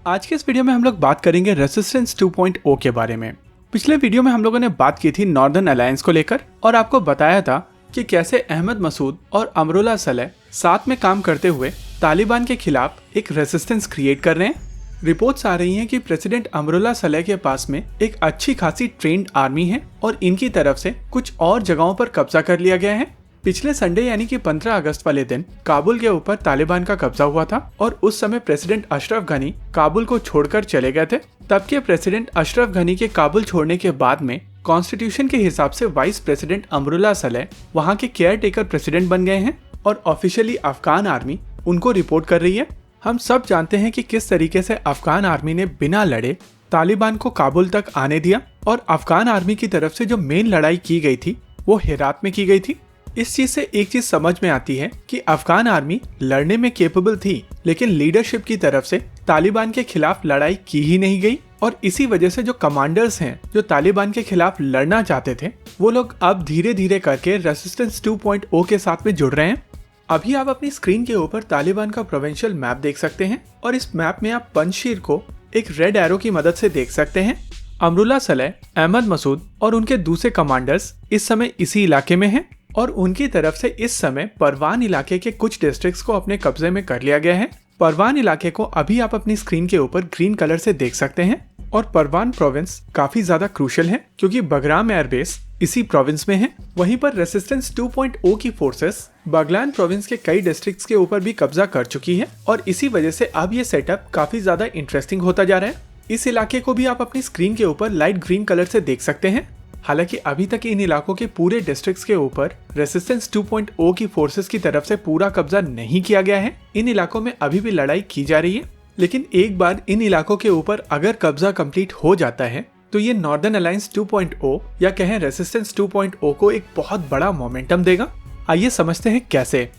आज के इस वीडियो में हम लोग बात करेंगे रेसिस्टेंस 2.0 के बारे में। पिछले वीडियो में हम लोगों ने बात की थी नॉर्दर्न अलायंस को लेकर और आपको बताया था कि कैसे अहमद मसूद और अमरुल्लाह सलेह साथ में काम करते हुए तालिबान के खिलाफ एक रेसिस्टेंस क्रिएट कर रहे हैं। रिपोर्ट्स आ रही हैं कि प्रेसिडेंट अमरुल्लाह सलेह के पास में एक अच्छी खासी ट्रेंड आर्मी है और इनकी तरफ से कुछ और जगहों पर कब्जा कर लिया गया है। पिछले संडे यानी कि 15 अगस्त वाले दिन काबुल के ऊपर तालिबान का कब्जा हुआ था और उस समय प्रेसिडेंट अशरफ गनी काबुल को छोड़कर चले गए थे। तब के प्रेसिडेंट अशरफ गनी के काबुल छोड़ने के बाद में कॉन्स्टिट्यूशन के हिसाब से वाइस प्रेसिडेंट अमरुल्लाह सलेह वहां के केयर टेकर प्रेसिडेंट बन गए हैं और ऑफिशियली अफगान आर्मी उनको रिपोर्ट कर रही है। हम सब जानते हैं कि किस तरीके से अफगान आर्मी ने बिना लड़े तालिबान को काबुल तक आने दिया और अफगान आर्मी की तरफ से जो मेन लड़ाई की गई थी वो हेरात में की गई थी। इस चीज से एक चीज समझ में आती है कि अफगान आर्मी लड़ने में केपेबल थी, लेकिन लीडरशिप की तरफ से तालिबान के खिलाफ लड़ाई की ही नहीं गई और इसी वजह से जो कमांडर्स हैं जो तालिबान के खिलाफ लड़ना चाहते थे वो लोग अब धीरे धीरे करके रेसिस्टेंस 2.0 के साथ में जुड़ रहे हैं। अभी आप अपनी स्क्रीन के ऊपर तालिबान का प्रोविंशियल मैप देख सकते हैं और इस मैप में आप पंजशीर को एक रेड एरो की मदद से देख सकते हैं। अमरुल्लाह सलेह, अहमद मसूद और उनके दूसरे कमांडर्स इस समय इसी इलाके में हैं और उनकी तरफ से इस समय परवान इलाके के कुछ डिस्ट्रिक्ट्स को अपने कब्जे में कर लिया गया है। परवान इलाके को अभी आप अपनी स्क्रीन के ऊपर ग्रीन कलर से देख सकते हैं और परवान प्रोविंस काफी ज्यादा क्रूशियल है क्योंकि बगराम एयरबेस इसी प्रोविंस में है। वहीं पर रेसिस्टेंस 2.0 की फोर्सेस बगलान प्रोविंस के कई डिस्ट्रिक्ट्स के ऊपर भी कब्जा कर चुकी है और इसी वजह से अब ये सेटअप काफी ज्यादा इंटरेस्टिंग होता जा रहा है। इस इलाके को भी आप अपनी स्क्रीन के ऊपर लाइट ग्रीन कलर से देख सकते हैं। हालांकि अभी तक इन इलाकों के पूरे डिस्ट्रिक्ट्स के ऊपर रेसिस्टेंस 2.0 की फोर्सेस की तरफ से पूरा कब्जा नहीं किया गया है। इन इलाकों में अभी भी लड़ाई की जा रही है, लेकिन एक बार इन इलाकों के ऊपर अगर कब्जा कंप्लीट हो जाता है तो ये नॉर्दर्न अलायंस 2.0 या कहें रेसिस्टेंस 2.0 को एक बहुत बड़ा मोमेंटम देगा। आइए समझते हैं कैसे।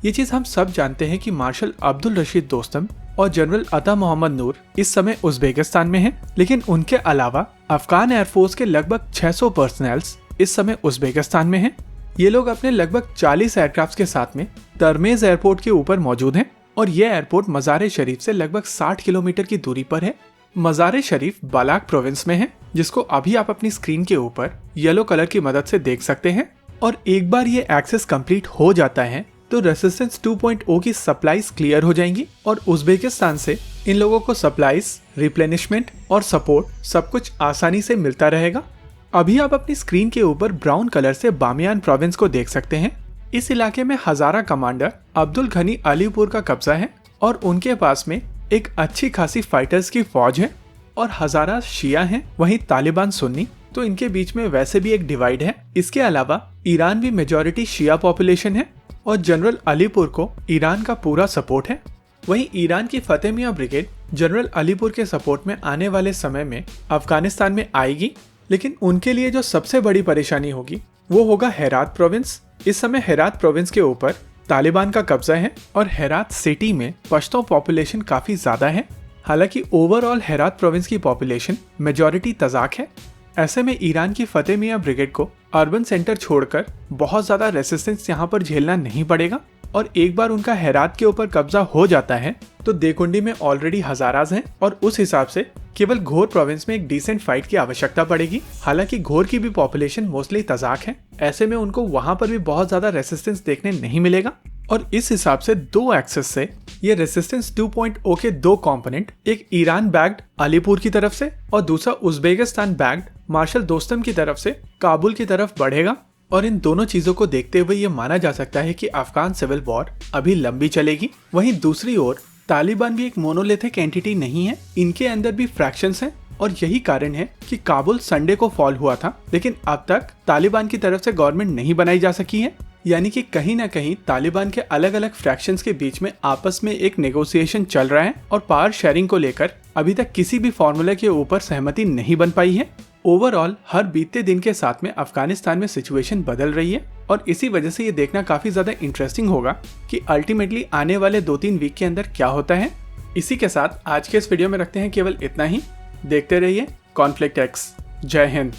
ये चीज हम सब जानते हैं कि मार्शल अब्दुल रशीद दोस्तम और जनरल अता मोहम्मद नूर इस समय उज़्बेकिस्तान में हैं, लेकिन उनके अलावा अफगान एयरफोर्स के लगभग 600 पर्सनल्स इस समय उज़्बेकिस्तान में हैं। ये लोग अपने लगभग 40 एयरक्राफ्ट के साथ में तरमेज एयरपोर्ट के ऊपर मौजूद हैं और यह एयरपोर्ट मज़ार शरीफ से लगभग 60 किलोमीटर की दूरी पर है। मज़ार शरीफ बालाक प्रोविंस में है, जिसको अभी आप अपनी स्क्रीन के ऊपर येलो कलर की मदद से देख सकते हैं। और एक बार ये एक्सेस कंप्लीट हो जाता है तो रेसिस्टेंस 2.0 की सप्लाईज क्लियर हो जाएंगी और उज़्बेकिस्तान से इन लोगों को सप्लाईज, रिप्लेनिशमेंट और सपोर्ट सब कुछ आसानी से मिलता रहेगा। अभी आप अपनी स्क्रीन के ऊपर ब्राउन कलर से बामियान प्रोविंस को देख सकते हैं। इस इलाके में हजारा कमांडर अब्दुल घनी अलीपुर का कब्जा है और उनके पास में एक अच्छी खासी फाइटर्स की फौज है और हजारा शिया हैं, वहीं तालिबान सुन्नी, तो इनके बीच में वैसे भी एक डिवाइड है। इसके अलावा ईरान भी मेजॉरिटी शिया पॉपुलेशन है और जनरल अलीपुर को ईरान का पूरा सपोर्ट है। वहीं ईरान की फतेह मियां ब्रिगेड जनरल अलीपुर के सपोर्ट में आने वाले समय में अफगानिस्तान में आएगी, लेकिन उनके लिए जो सबसे बड़ी परेशानी होगी वो होगा हेरात प्रोविंस। इस समय हेरात प्रोविंस के ऊपर तालिबान का कब्जा है और हेरात सिटी में पश्तो पॉपुलेशन काफी ज्यादा है। हालांकि ओवरऑल हेरात प्रोविंस की पॉपुलेशन मेजॉरिटी तजाक है। ऐसे में ईरान की फतेह मियां ब्रिगेड को अर्बन सेंटर छोड़कर बहुत ज्यादा रेसिस्टेंस यहाँ पर झेलना नहीं पड़ेगा और एक बार उनका हेरात के ऊपर कब्जा हो जाता है तो देकुंडी में ऑलरेडी हजाराज हैं और उस हिसाब से केवल घोर प्रोविंस में एक डिसेंट फाइट की आवश्यकता पड़ेगी। हालांकि घोर की भी पॉपुलेशन मोस्टली तजाक है, ऐसे में उनको वहां पर भी बहुत ज्यादा रेसिस्टेंस देखने नहीं मिलेगा और इस हिसाब से दो एक्सेस से ये रेसिस्टेंस 2.0 के दो कंपोनेंट, एक ईरान बैग्ड अलीपुर की तरफ से और दूसरा उज़्बेकिस्तान बैग्ड मार्शल दोस्तम की तरफ से काबुल की तरफ बढ़ेगा। और इन दोनों चीजों को देखते हुए ये माना जा सकता है कि अफगान सिविल वॉर अभी लंबी चलेगी। वहीं दूसरी ओर तालिबान भी एक मोनोलिथिक एंटिटी नहीं है, इनके अंदर भी फ्रैक्शंस हैं और यही कारण है कि काबुल संडे को फॉल हुआ था, लेकिन अब तक तालिबान की तरफ से गवर्नमेंट नहीं बनाई जा सकी है। यानी कि कहीं ना कहीं तालिबान के अलग अलग फ्रैक्शंस के बीच में आपस में एक नेगोशिएशन चल रहा है और पावर शेयरिंग को लेकर अभी तक किसी भी फॉर्मूले के ऊपर सहमति नहीं बन पाई है। ओवरऑल हर बीतते दिन के साथ में अफगानिस्तान में सिचुएशन बदल रही है और इसी वजह से ये देखना काफी ज्यादा इंटरेस्टिंग होगा कि अल्टीमेटली आने वाले 2-3 वीक के अंदर क्या होता है। इसी के साथ आज के इस वीडियो में रखते हैं केवल इतना ही। देखते रहिए कॉन्फ्लिक्ट एक्स। जय हिंद।